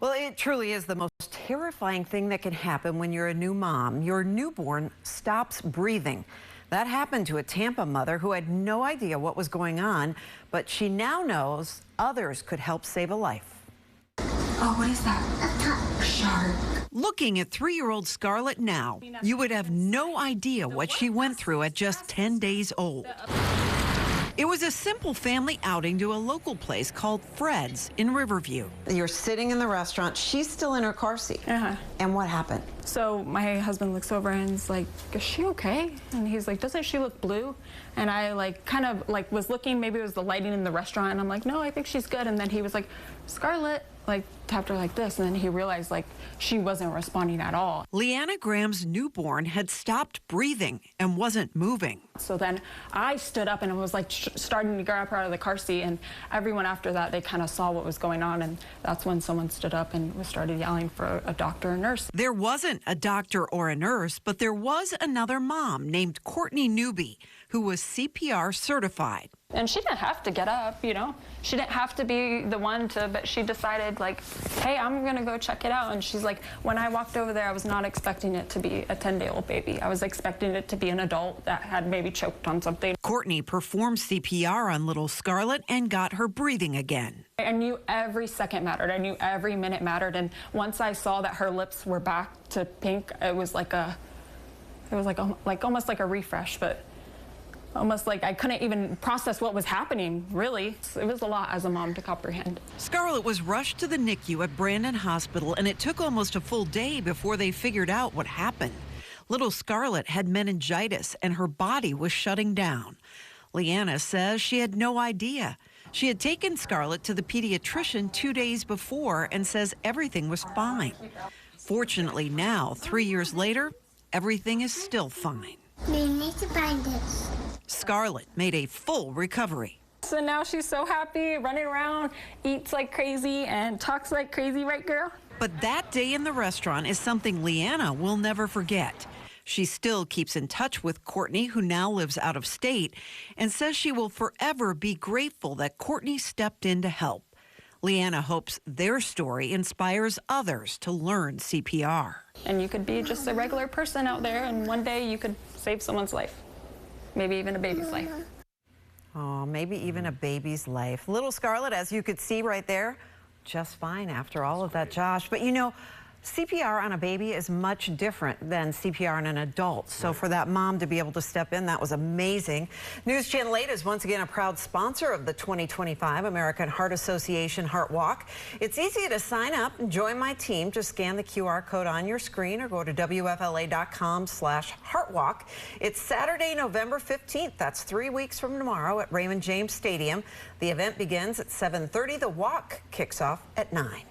Well, it truly is the most terrifying thing that can happen when you're a new mom. Your newborn stops breathing. That happened to a Tampa mother who had no idea what was going on, but she now knows others could help save a life. Oh, what is that? A shark. Looking at 3-year-old Scarlett now, you would have no idea what she went through at just 10 days old. It was a simple family outing to a local place called Fred's in Riverview. You're sitting in the restaurant. She's still in her car seat. And what happened? So my husband looks over and is like, is she okay? And he's like, doesn't she look blue? And I kind of was looking, maybe it was the lighting in the restaurant, and I'm like, no, I think she's good. And then he was like, Scarlett, tapped her like this, and then he realized she wasn't responding at all. Leanna Graham's newborn had stopped breathing and wasn't moving. So then I stood up and was starting to grab her out of the car seat, and everyone after that, they kind of saw what was going on, and that's when someone stood up and started yelling for a doctor or nurse. There wasn't a doctor or a nurse, but there was another mom named Courtney Newby who was CPR certified. And she didn't have to get up, you know. She didn't have to be the one to, but she decided hey, I'm gonna go check it out. And she's like, when I walked over there, I was not expecting it to be a 10-day-old baby. I was expecting it to be an adult that had maybe choked on something. Courtney performed CPR on little Scarlett and got her breathing again. I knew every second mattered. I knew every minute mattered. And once I saw that her lips were back to pink, it was almost like a refresh, but almost like I couldn't even process what was happening, really. It was a lot as a mom to comprehend. Scarlett was rushed to the NICU at Brandon Hospital, and it took almost a full day before they figured out what happened. Little Scarlett had meningitis, and her body was shutting down. Leanna says she had no idea. She had taken Scarlett to the pediatrician 2 days before and says everything was fine. Fortunately now, 3 years later, everything is still fine. We need to find this. Scarlett made a full recovery. So now she's so happy, running around, eats like crazy, and talks like crazy, right, girl? But that day in the restaurant is something Leanna will never forget. She still keeps in touch with Courtney, who now lives out of state, and says she will forever be grateful that Courtney stepped in to help. Leanna hopes their story inspires others to learn CPR. And you could be just a regular person out there, and one day you could save someone's life. Maybe even a baby's life. Oh, maybe even a baby's life. Little Scarlett, as you could see right there, just fine after all of that, Josh. But you know, CPR on a baby is much different than CPR on an adult. So for that mom to be able to step in, that was amazing. News Channel 8 is once again a proud sponsor of the 2025 American Heart Association Heart Walk. It's easy to sign up and join my team. Just scan the QR code on your screen or go to WFLA.com/heartwalk. It's Saturday, November 15th. That's 3 weeks from tomorrow at Raymond James Stadium. The event begins at 7:30. The walk kicks off at 9.